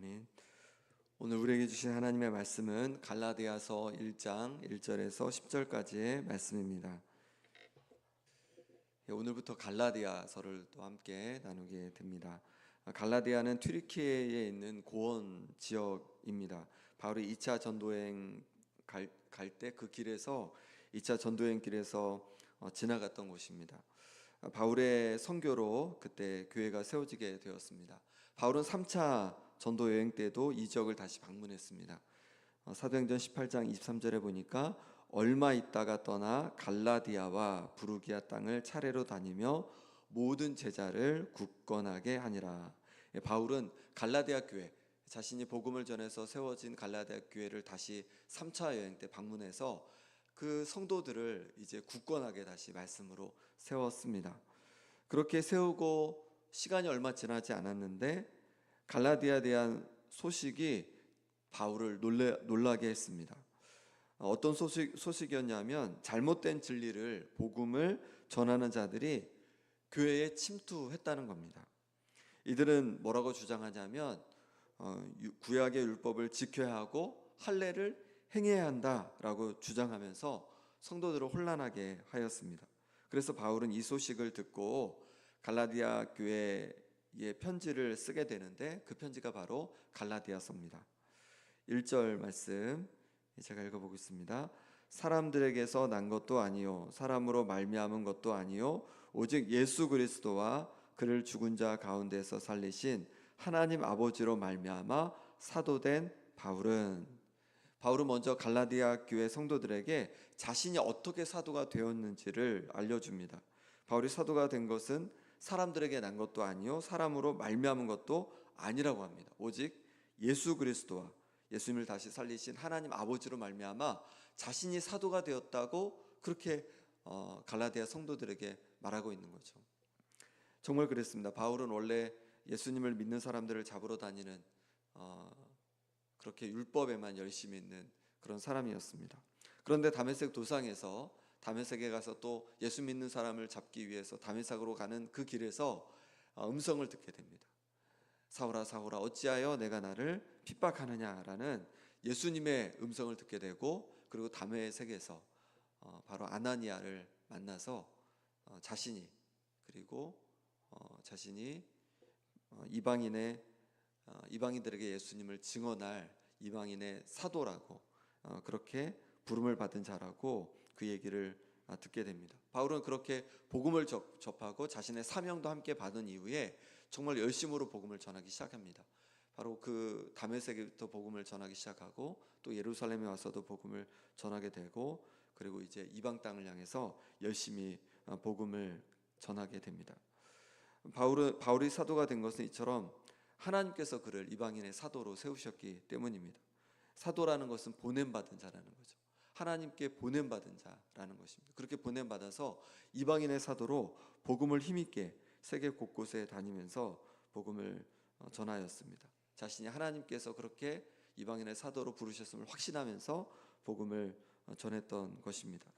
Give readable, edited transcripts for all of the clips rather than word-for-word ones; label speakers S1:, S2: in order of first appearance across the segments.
S1: 아멘. 오늘 우리에게 주신 하나님의 말씀은 갈라디아서 1장 1절에서 10절까지의 말씀입니다. 오늘부터 갈라디아서를 또 함께 나누게 됩니다. 갈라디아는 튀르키예에 있는 고원 지역입니다. 바울이 2차 전도여행 갈 때 그 길에서 2차 전도여행 길에서 지나갔던 곳입니다. 바울의 선교로 그때 교회가 세워지게 되었습니다. 바울은 3차 전도 여행 때도 이 지역을 다시 방문했습니다. 사도행전 18장 23절에 보니까 얼마 있다가 떠나 갈라디아와 부르기아 땅을 차례로 다니며 모든 제자를 굳건하게 하니라. 바울은 갈라디아 교회, 자신이 복음을 전해서 세워진 갈라디아 교회를 다시 3차 여행 때 방문해서 그 성도들을 이제 굳건하게 다시 말씀으로 세웠습니다. 그렇게 세우고 시간이 얼마 지나지 않았는데 갈라디아에 대한 소식이 바울을 놀라게 했습니다. 어떤 소식이었냐면 잘못된 진리를 복음을 전하는 자들이 교회에 침투했다는 겁니다. 이들은 뭐라고 주장하냐면 구약의 율법을 지켜야 하고 할례를 행해야 한다라고 주장하면서 성도들을 혼란하게 하였습니다. 그래서 바울은 이 소식을 듣고 갈라디아 교회에 편지를 쓰게 되는데 그 편지가 바로 갈라디아서입니다. 1절 말씀 제가 읽어보겠습니다. 사람들에게서 난 것도 아니요 사람으로 말미암은 것도 아니요 오직 예수 그리스도와 그를 죽은 자 가운데서 살리신 하나님 아버지로 말미암아 사도된 바울은 먼저 갈라디아 교회 성도들에게 자신이 어떻게 사도가 되었는지를 알려줍니다. 바울이 사도가 된 것은 사람들에게 난 것도 아니요 사람으로 말미암은 것도 아니라고 합니다. 오직 예수 그리스도와 예수님을 다시 살리신 하나님 아버지로 말미암아 자신이 사도가 되었다고 그렇게 갈라디아 성도들에게 말하고 있는 거죠. 정말 그랬습니다. 바울은 원래 예수님을 믿는 사람들을 잡으러 다니는 그렇게 율법에만 열심히 있는 그런 사람이었습니다. 그런데 다메섹 도상에서 다메섹에 가서 또 예수 믿는 사람을 잡기 위해서 다메섹으로 가는 그 길에서 음성을 듣게 됩니다. 사울아 사울아 어찌하여 내가 나를 핍박하느냐라는 예수님의 음성을 듣게 되고 그리고 다메섹에서 바로 아나니아를 만나서 자신이 이방인들에게 예수님을 증언할 이방인의 사도라고 그렇게 부름을 받은 자라고 그 얘기를 듣게 됩니다. 바울은 그렇게 복음을 접하고 자신의 사명도 함께 받은 이후에 정말 열심으로 복음을 전하기 시작합니다. 바로 그 다메섹에부터 복음을 전하기 시작하고 또 예루살렘에 와서도 복음을 전하게 되고 그리고 이제 이방 땅을 향해서 열심히 복음을 전하게 됩니다. 바울이 사도가 된 것은 이처럼 하나님께서 그를 이방인의 사도로 세우셨기 때문입니다. 사도라는 것은 보냄받은 자라는 거죠. 하나님께 보냄받은 자라는 것입니다. 그렇게 보냄받아서 이방인의 사도로 복음을 힘있게 세계 곳곳에 다니면서 복음을 전하였습니다. 자신이 하나님께서 그렇게 이방인의 사도로 부르셨음을 확신하면서 복음을 전했던 것입니다.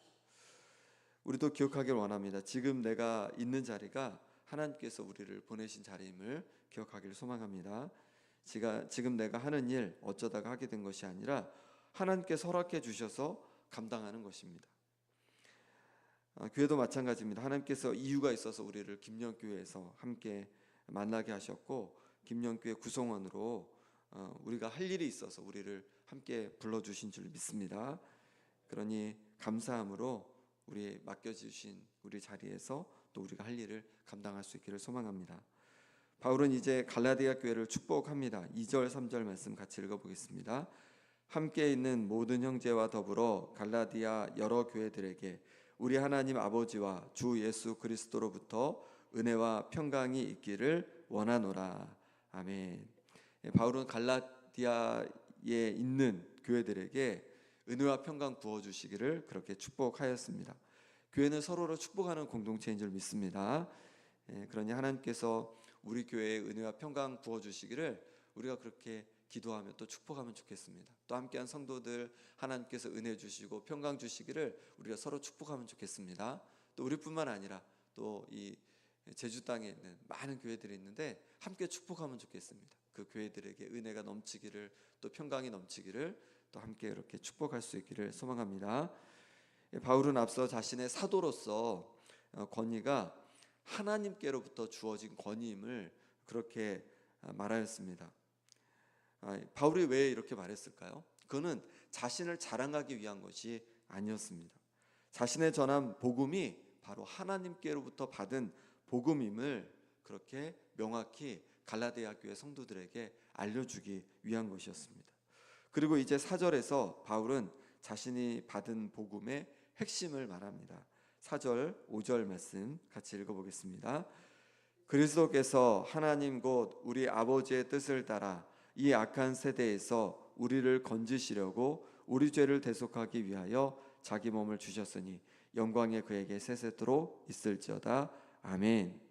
S1: 우리도 기억하길 원합니다. 지금 내가 있는 자리가 하나님께서 우리를 보내신 자리임을 기억하기를 소망합니다. 지금 내가 하는 일 어쩌다가 하게 된 것이 아니라 하나님께서 허락해 주셔서 감당하는 것입니다. 교회도 마찬가지입니다. 하나님께서 이유가 있어서 우리를 김영교회에서 함께 만나게 하셨고 김영교회 구성원으로 우리가 할 일이 있어서 우리를 함께 불러주신 줄 믿습니다. 그러니 감사함으로 우리 맡겨주신 우리 자리에서 또 우리가 할 일을 감당할 수 있기를 소망합니다. 바울은 이제 갈라디아 교회를 축복합니다. 2절 3절 말씀 같이 읽어보겠습니다. 함께 있는 모든 형제와 더불어 갈라디아 여러 교회들에게 우리 하나님 아버지와 주 예수 그리스도로부터 은혜와 평강이 있기를 원하노라. 아멘. 바울은 갈라디아에 있는 교회들에게 은혜와 평강 부어주시기를 그렇게 축복하였습니다. 교회는 서로를 축복하는 공동체인 줄 믿습니다. 그러니 하나님께서 우리 교회에 은혜와 평강 부어주시기를 우리가 그렇게 기도하며 또 축복하면 좋겠습니다. 또 함께한 성도들 하나님께서 은혜 주시고 평강 주시기를 우리가 서로 축복하면 좋겠습니다. 또 우리뿐만 아니라 또 이 제주 땅에 있는 많은 교회들이 있는데 함께 축복하면 좋겠습니다. 그 교회들에게 은혜가 넘치기를, 또 평강이 넘치기를 또 함께 이렇게 축복할 수 있기를 소망합니다. 바울은 앞서 자신의 사도로서 권위가 하나님께로부터 주어진 권위임을 그렇게 말하였습니다. 바울이 왜 이렇게 말했을까요? 그는 자신을 자랑하기 위한 것이 아니었습니다. 자신의 전한 복음이 바로 하나님께로부터 받은 복음임을 그렇게 명확히 갈라디아 교회 성도들에게 알려주기 위한 것이었습니다. 그리고 이제 4절에서 바울은 자신이 받은 복음의 핵심을 말합니다. 4절, 5절 말씀 같이 읽어보겠습니다. 그리스도께서 하나님 곧 우리 아버지의 뜻을 따라 이 악한 세대에서 우리를 건지시려고 우리 죄를 대속하기 위하여 자기 몸을 주셨으니 영광의 그에게 세세토록 있을지어다. 아멘.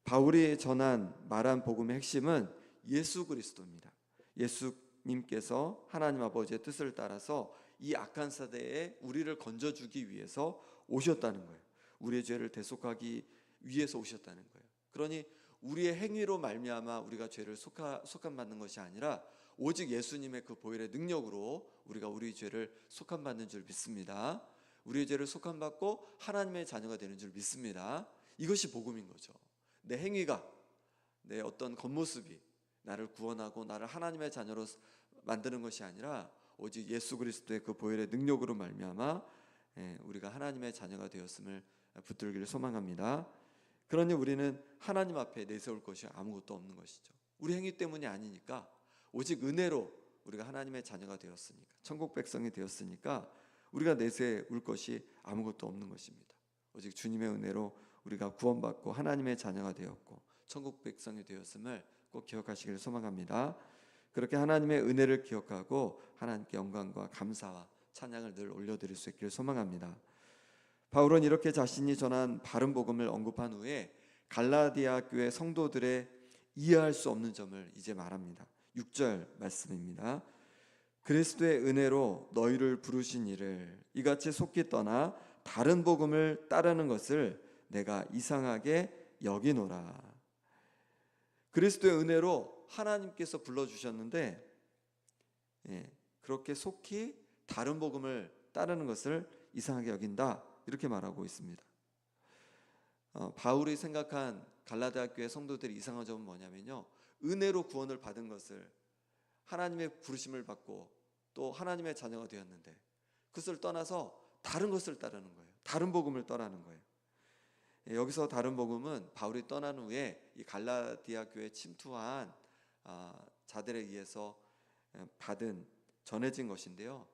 S1: 바울이 전한 말한 복음의 핵심은 예수 그리스도입니다. 예수님께서 하나님 아버지의 뜻을 따라서 이 악한 세대에 우리를 건져주기 위해서 오셨다는 거예요. 우리의 죄를 대속하기 위해서 오셨다는 거예요. 그러니 우리의 행위로 말미암아 우리가 죄를 속함받는 것이 아니라 오직 예수님의 그 보혈의 능력으로 우리가 우리 죄를 속함받는 줄 믿습니다. 우리의 죄를 속함받고 하나님의 자녀가 되는 줄 믿습니다. 이것이 복음인 거죠. 내 행위가, 내 어떤 겉모습이 나를 구원하고 나를 하나님의 자녀로 만드는 것이 아니라 오직 예수 그리스도의 그 보혈의 능력으로 말미암아 우리가 하나님의 자녀가 되었음을 붙들기를 소망합니다. 그러니 우리는 하나님 앞에 내세울 것이 아무것도 없는 것이죠. 우리 행위 때문이 아니니까, 오직 은혜로 우리가 하나님의 자녀가 되었으니까, 천국 백성이 되었으니까 우리가 내세울 것이 아무것도 없는 것입니다. 오직 주님의 은혜로 우리가 구원받고 하나님의 자녀가 되었고 천국 백성이 되었음을 꼭 기억하시기를 소망합니다. 그렇게 하나님의 은혜를 기억하고 하나님께 영광과 감사와 찬양을 늘 올려드릴 수 있기를 소망합니다. 바울은 이렇게 자신이 전한 바른 복음을 언급한 후에 갈라디아 교회 성도들의 이해할 수 없는 점을 이제 말합니다. 6절 말씀입니다. 그리스도의 은혜로 너희를 부르신 이를 이같이 속기 떠나 다른 복음을 따르는 것을 내가 이상하게 여기노라. 그리스도의 은혜로 하나님께서 불러주셨는데 그렇게 속히 다른 복음을 따르는 것을 이상하게 여긴다, 이렇게 말하고 있습니다. 바울이 생각한 갈라디아 교회 성도들의 이상한 점은 뭐냐면요, 은혜로 구원을 받은 것을, 하나님의 부르심을 받고 또 하나님의 자녀가 되었는데 그것을 떠나서 다른 것을 따르는 거예요. 다른 복음을 따르는 거예요. 여기서 다른 복음은 바울이 떠난 후에 이 갈라디아 교회에 침투한 자들에 의해서 받은, 전해진 것인데요,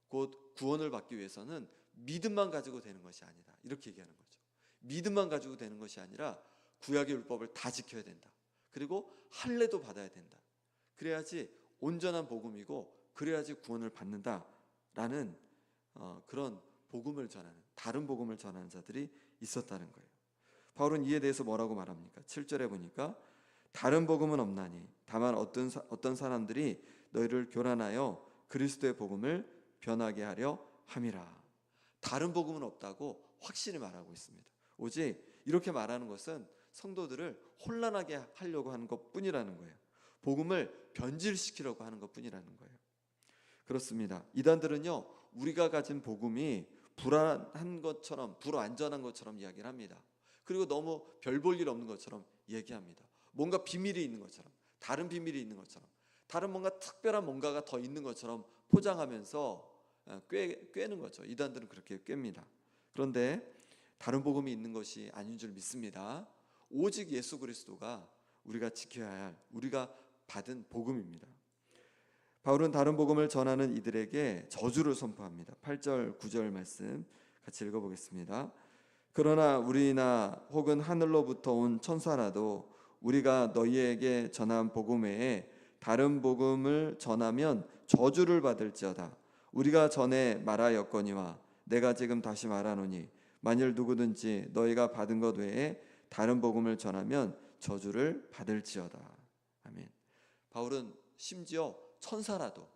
S1: 곧 구원을 받기 위해서는 믿음만 가지고 되는 것이 아니다, 이렇게 얘기하는 거죠. 믿음만 가지고 되는 것이 아니라 구약의 율법을 다 지켜야 된다. 그리고 할례도 받아야 된다. 그래야지 온전한 복음이고 그래야지 구원을 받는다라는 그런 복음을 전하는, 다른 복음을 전하는 자들이 있었다는 거예요. 바울은 이에 대해서 뭐라고 말합니까? 7절에 보니까 다른 복음은 없나니 다만 어떤 사람들이 너희를 교란하여 그리스도의 복음을 변하게 하려 함이라. 다른 복음은 없다고 확실히 말하고 있습니다. 오직 이렇게 말하는 것은 성도들을 혼란하게 하려고 하는 것뿐이라는 거예요. 복음을 변질시키려고 하는 것뿐이라는 거예요. 그렇습니다. 이단들은요, 우리가 가진 복음이 불안한 것처럼, 불완전한 것처럼 이야기를 합니다. 그리고 너무 별 볼 일 없는 것처럼 얘기합니다. 뭔가 비밀이 있는 것처럼, 다른 비밀이 있는 것처럼, 다른 뭔가 특별한 뭔가가 더 있는 것처럼 포장하면서 꿰는 거죠. 이단들은 그렇게 꿰입니다. 그런데 다른 복음이 있는 것이 아닌 줄 믿습니다. 오직 예수 그리스도가 우리가 지켜야 할, 우리가 받은 복음입니다. 바울은 다른 복음을 전하는 이들에게 저주를 선포합니다. 8절 9절 말씀 같이 읽어보겠습니다. 그러나 우리나 혹은 하늘로부터 온 천사라도 우리가 너희에게 전한 복음 외에 다른 복음을 전하면 저주를 받을지어다. 우리가 전에 말하였거니와 내가 지금 다시 말하노니 만일 누구든지 너희가 받은 것 외에 다른 복음을 전하면 저주를 받을지어다. 아멘. 바울은 심지어 천사라도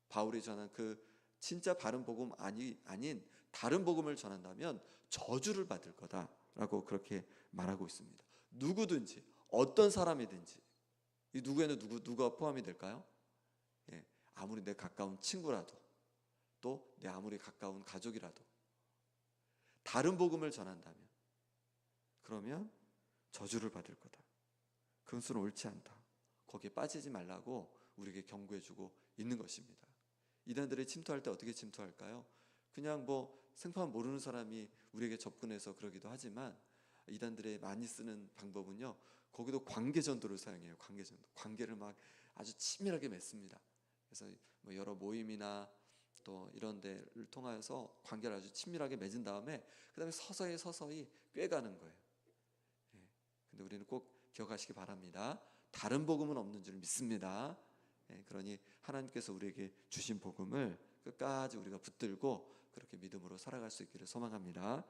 S1: 바울이 전한 그 진짜 바른 복음 아닌 다른 복음을 전한다면 저주를 받을 거다라고 그렇게 말하고 있습니다. 누구든지, 어떤 사람이든지, 이 누구에는 누가 포함이 될까요? 예, 아무리 내 가까운 친구라도, 또 내 아무리 가까운 가족이라도 다른 복음을 전한다면, 그러면 저주를 받을 거다. 그것은 옳지 않다. 거기에 빠지지 말라고 우리에게 경고해주고 있는 것입니다. 이단들이 침투할 때 어떻게 침투할까요? 그냥 생판 모르는 사람이 우리에게 접근해서 그러기도 하지만, 이단들의 많이 쓰는 방법은요, 거기도 관계전도를 사용해요. 관계를 막 아주 친밀하게 맺습니다. 그래서 여러 모임이나 또 이런 데를 통하여서 관계를 아주 친밀하게 맺은 다음에 그 다음에 서서히 꿰가는 거예요. 근데 우리는 꼭 기억하시기 바랍니다. 다른 복음은 없는 줄 믿습니다. 그러니 하나님께서 우리에게 주신 복음을 끝까지 우리가 붙들고 그렇게 믿음으로 살아갈 수 있기를 소망합니다.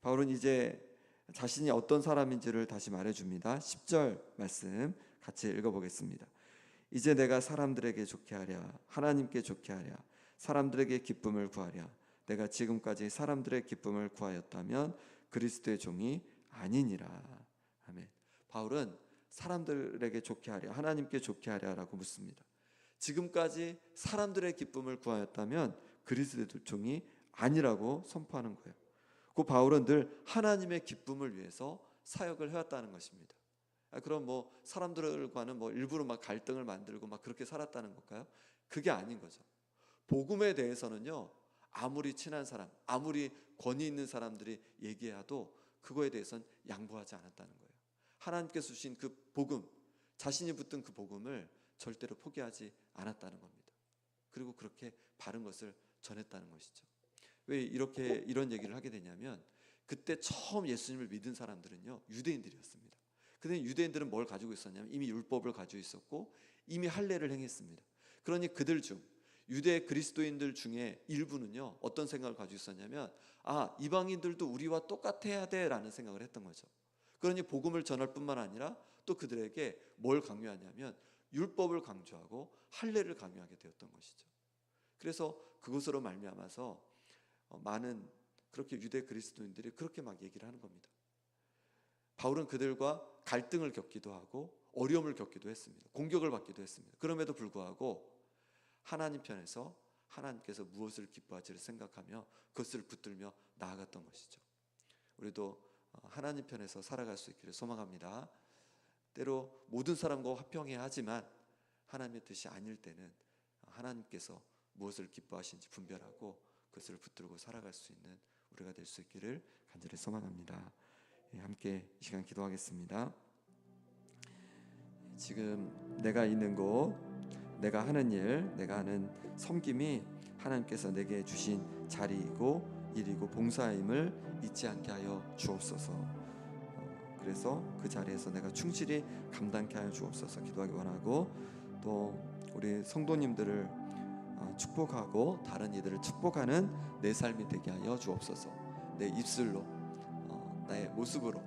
S1: 바울은 이제 자신이 어떤 사람인지를 다시 말해줍니다. 10절 말씀 같이 읽어보겠습니다. 이제 내가 사람들에게 좋게 하랴, 하나님께 좋게 하랴, 사람들에게 기쁨을 구하랴. 내가 지금까지 사람들의 기쁨을 구하였다면 그리스도의 종이 아니니라. 아멘. 바울은 사람들에게 좋게 하랴, 하나님께 좋게 하랴라고 묻습니다. 지금까지 사람들의 기쁨을 구하였다면 그리스도의 종이 아니라고 선포하는 거예요. 그 바울은 늘 하나님의 기쁨을 위해서 사역을 해왔다는 것입니다. 그럼 사람들과는 일부러 갈등을 만들고 그렇게 살았다는 걸까요? 그게 아닌 거죠. 복음에 대해서는요, 아무리 친한 사람, 아무리 권위 있는 사람들이 얘기해도 그거에 대해서는 양보하지 않았다는 거예요. 하나님께서 주신 그 복음, 자신이 붙든 그 복음을 절대로 포기하지 않았다는 겁니다. 그리고 그렇게 바른 것을 전했다는 것이죠. 왜 이런 얘기를 하게 되냐면, 그때 처음 예수님을 믿은 사람들은요, 유대인들이었습니다. 근데 유대인들은 뭘 가지고 있었냐면 이미 율법을 가지고 있었고 이미 할례를 행했습니다. 그러니 그들 중 유대 그리스도인들 중에 일부는요, 어떤 생각을 가지고 있었냐면, 이방인들도 우리와 똑같아야 돼라는 생각을 했던 거죠. 그러니 복음을 전할 뿐만 아니라 또 그들에게 뭘 강요하냐면 율법을 강조하고 할례를 강요하게 되었던 것이죠. 그래서 그것으로 말미암아서 많은 그렇게 유대 그리스도인들이 그렇게 얘기를 하는 겁니다. 바울은 그들과 갈등을 겪기도 하고 어려움을 겪기도 했습니다. 공격을 받기도 했습니다. 그럼에도 불구하고 하나님 편에서 하나님께서 무엇을 기뻐하지를 생각하며 그것을 붙들며 나아갔던 것이죠. 우리도 하나님 편에서 살아갈 수 있기를 소망합니다. 때로 모든 사람과 화평해야 하지만 하나님의 뜻이 아닐 때는 하나님께서 무엇을 기뻐하시는지 분별하고 그것을 붙들고 살아갈 수 있는 우리가 될 수 있기를 간절히 소망합니다. 함께 이 시간 기도하겠습니다. 지금 내가 있는 곳, 내가 하는 일, 내가 하는 섬김이 하나님께서 내게 주신 자리이고 일이고 봉사임을 잊지 않게 하여 주옵소서. 그래서 그 자리에서 내가 충실히 감당케 하여 주옵소서 기도하기 원하고, 또 우리 성도님들을 축복하고 다른 이들을 축복하는 내 삶이 되게 하여 주옵소서. 내 입술로, 나의 모습으로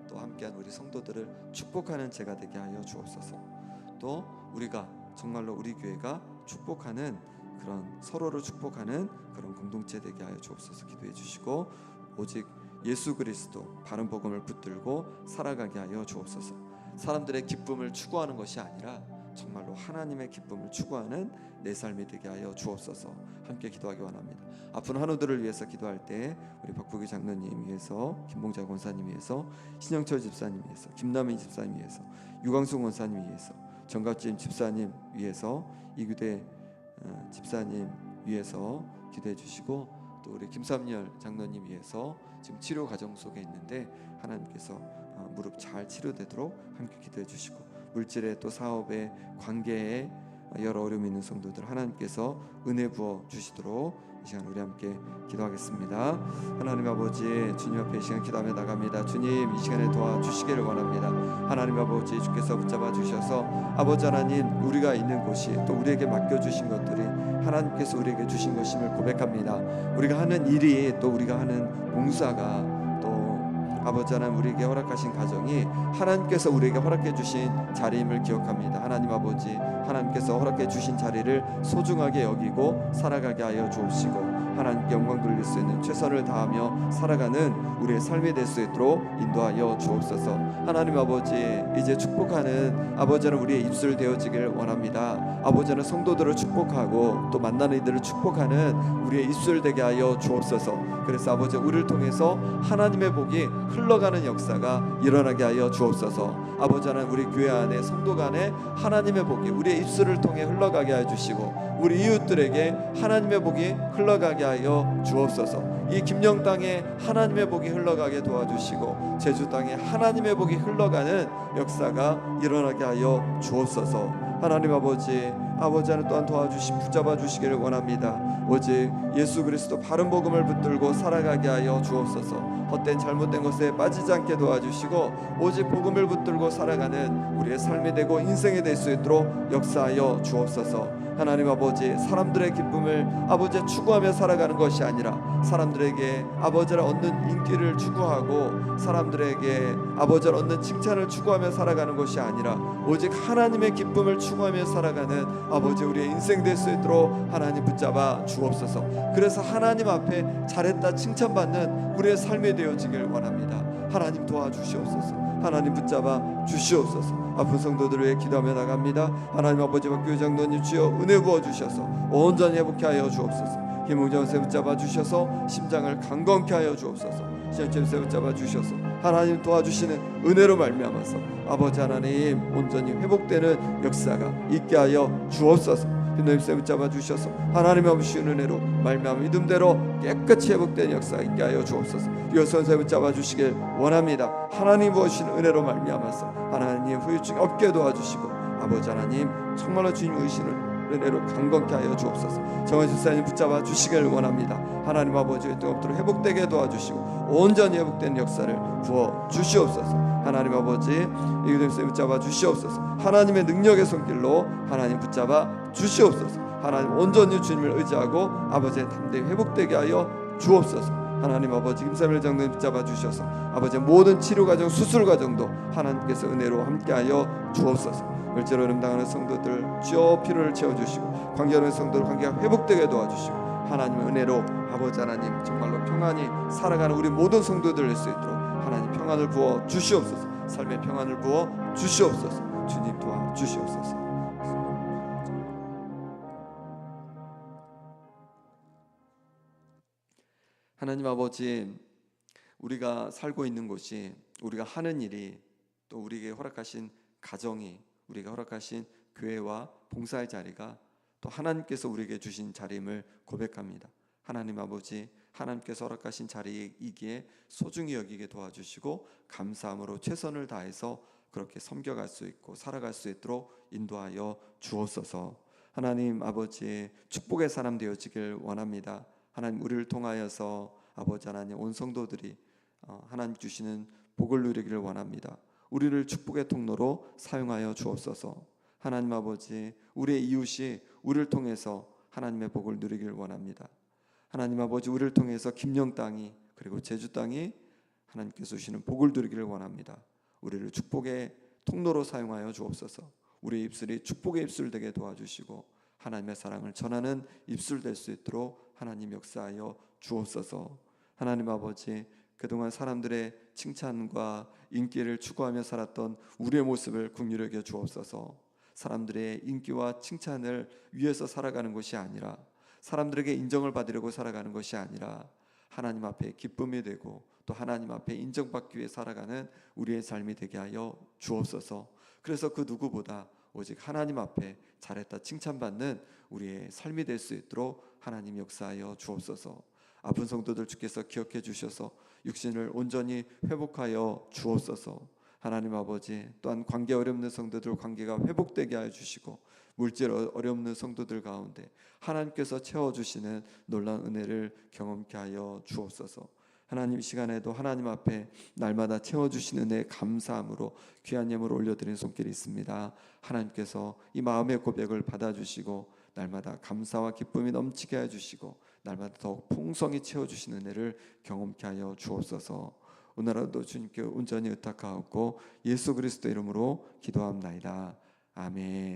S1: 또 함께한 우리 성도들을 축복하는 제가 되게 하여 주옵소서. 또 우리가 정말로 우리 교회가 축복하는 그런, 서로를 축복하는 그런 공동체 되게 하여 주옵소서 기도해 주시고, 오직 예수 그리스도 바른 복음을 붙들고 살아가게 하여 주옵소서. 사람들의 기쁨을 추구하는 것이 아니라 정말로 하나님의 기쁨을 추구하는 내 삶이 되게 하여 주옵소서. 함께 기도하기 원합니다. 아픈 한우들을 위해서 기도할 때 우리 박부기 장로님 위해서, 김봉자 권사님 위해서, 신영철 집사님 위해서, 김남희 집사님 위해서, 유광수 권사님 위해서, 정갑진 집사님 위해서, 이규대 집사님 위해서 기도해 주시고, 또 우리 김삼열 장로님 위해서 지금 치료 과정 속에 있는데 하나님께서 무릎 잘 치료되도록 함께 기도해 주시고, 물질에 또 사업에 관계에 여러 어려움이 있는 성도들 하나님께서 은혜 부어 주시도록 이 시간 우리 함께 기도하겠습니다. 하나님 아버지, 주님 앞에 이 시간 기도하며 나갑니다. 주님, 이 시간에 도와주시기를 원합니다. 하나님 아버지, 주께서 붙잡아 주셔서 아버지 하나님, 우리가 있는 곳이 또 우리에게 맡겨주신 것들이 하나님께서 우리에게 주신 것임을 고백합니다. 우리가 하는 일이, 또 우리가 하는 봉사가 또 아버지 하나님 우리에게 허락하신 가정이 하나님께서 우리에게 허락해 주신 자리임을 기억합니다. 하나님 아버지, 하나님께서 허락해 주신 자리를 소중하게 여기고 살아가게 하여 주옵시고, 하나님께 영광 돌릴 수 있는 최선을 다하며 살아가는 우리의 삶이 될 수 있도록 인도하여 주옵소서. 하나님 아버지, 이제 축복하는 아버지는 우리의 입술 되어지길 원합니다. 아버지는 성도들을 축복하고 또 만나는 이들을 축복하는 우리의 입술 되게 하여 주옵소서. 그래서 아버지, 우리를 통해서 하나님의 복이 흘러가는 역사가 일어나게 하여 주옵소서. 아버지 하나님, 우리 교회 안에 성도 간에 하나님의 복이 우리의 입술을 통해 흘러가게 하여 주시고, 우리 이웃들에게 하나님의 복이 흘러가게 하여 주옵소서. 이 김영 땅에 하나님의 복이 흘러가게 도와주시고, 제주 땅에 하나님의 복이 흘러가는 역사가 일어나게 하여 주옵소서. 하나님 아버지, 아버지 하나님 또한 도와주시 붙잡아 주시기를 원합니다. 오직 예수 그리스도 바른 복음을 붙들고 살아가게 하여 주옵소서. 헛된 잘못된 것에 빠지지 않게 도와주시고, 오직 복음을 붙들고 살아가는 우리의 삶이 되고 인생이 될 수 있도록 역사하여 주옵소서. 하나님 아버지, 사람들의 기쁨을 아버지 추구하며 살아가는 것이 아니라 사람들에게 아버지를 얻는 인기를 추구하고 사람들에게 아버지를 얻는 칭찬을 추구하며 살아가는 것이 아니라 오직 하나님의 기쁨을 추구하며 살아가는 아버지 우리의 인생 될 수 있도록 하나님 붙잡아 주옵소서. 그래서 하나님 앞에 잘했다 칭찬받는 우리의 삶이 되어지길 원합니다. 하나님 도와주시옵소서. 하나님 붙잡아 주시옵소서. 아픈 성도들을 위해 기도하며 나갑니다. 하나님 아버지와 교회 장로님 주여 은혜 부어주셔서 온전히 회복케 하여 주옵소서. 김웅정세 붙잡아 주셔서 심장을 강건케 하여 주옵소서. 시험쌤 붙잡아 주셔서 하나님 도와주시는 은혜로 말미암아서 아버지 하나님 온전히 회복되는 역사가 있게 하여 주옵소서. 힘내심 붙잡아 주셔서 하나님 아버지 은혜로 말미암아 믿음대로 깨끗이 회복된 역사가 있게 하여 주옵소서. 유선세 붙잡아 주시길 원합니다. 하나님 부으신 은혜로 말미암아서 하나님 후유증 없게 도와주시고, 아버지 하나님 정말로 주님 의신을 은혜로 강건케 하여 주옵소서. 정원 집사님 붙잡아 주시길 원합니다. 하나님 아버지 뜨겁도록 회복되게 도와주시고 온전히 회복된 역사를 부어 주시옵소서. 하나님 아버지 이규dem쌤 붙잡아 주시옵소서. 하나님의 능력의 손길로 하나님 붙잡아 주시옵소서. 하나님 온전히 주님을 의지하고 아버지의 담대히 회복되게 하여 주옵소서. 하나님 아버지 김사밀 장로님 붙잡아 주셔서 아버지의 모든 치료 과정, 수술 과정도 하나님께서 은혜로 함께하여 주옵소서. 을제로 연임당하는 성도들 주여 피로를 채워주시고, 관계하는 성도들 관계가 회복되게 도와주시고, 하나님의 은혜로 아버지 하나님 정말로 평안히 살아가는 우리 모든 성도들 될 수 있도록 하나님 평안을 부어 주시옵소서. 삶의 평안을 부어 주시옵소서. 주님 도와 주시옵소서. 하나님 아버지, 우리가 살고 있는 곳이, 우리가 하는 일이, 또 우리에게 허락하신 가정이, 우리가 허락하신 교회와 봉사의 자리가 또 하나님께서 우리에게 주신 자리임을 고백합니다. 하나님 아버지, 하나님께서 허락하신 자리이기에 소중히 여기게 도와주시고 감사함으로 최선을 다해서 그렇게 섬겨갈 수 있고 살아갈 수 있도록 인도하여 주옵소서. 하나님 아버지, 축복의 사람 되어지길 원합니다. 하나님 우리를 통하여서 아버지 하나님 온 성도들이 하나님 주시는 복을 누리기를 원합니다. 우리를 축복의 통로로 사용하여 주옵소서. 하나님 아버지, 우리의 이웃이 우리를 통해서 하나님의 복을 누리기를 원합니다. 하나님 아버지, 우리를 통해서 김영 땅이 그리고 제주 땅이 하나님께서 주시는 복을 누리기를 원합니다. 우리를 축복의 통로로 사용하여 주옵소서. 우리의 입술이 축복의 입술 되게 도와주시고 하나님의 사랑을 전하는 입술 될 수 있도록 하나님 역사하여 주옵소서. 하나님 아버지, 그동안 사람들의 칭찬과 인기를 추구하며 살았던 우리의 모습을 긍휼히 여겨 주옵소서. 사람들의 인기와 칭찬을 위해서 살아가는 것이 아니라, 사람들에게 인정을 받으려고 살아가는 것이 아니라 하나님 앞에 기쁨이 되고 또 하나님 앞에 인정받기 위해 살아가는 우리의 삶이 되게 하여 주옵소서. 그래서 그 누구보다 오직 하나님 앞에 잘했다 칭찬받는 우리의 삶이 될 수 있도록 하나님 역사하여 주옵소서. 아픈 성도들 주께서 기억해 주셔서 육신을 온전히 회복하여 주옵소서. 하나님 아버지, 또한 관계 어렵는 성도들 관계가 회복되게 하여 주시고, 물질 어렵는 성도들 가운데 하나님께서 채워주시는 놀라운 은혜를 경험케 하여 주옵소서. 하나님, 이 시간에도 하나님 앞에 날마다 채워주시는 은혜 감사함으로 귀한 예물을 올려드리는 손길이 있습니다. 하나님께서 이 마음의 고백을 받아주시고 날마다 감사와 기쁨이 넘치게 해주시고 날마다 더욱 풍성히 채워주시는 은혜를 경험케 하여 주옵소서. 오늘도 주님께 온전히 의탁하옵고 예수 그리스도 이름으로 기도합나이다. 아멘.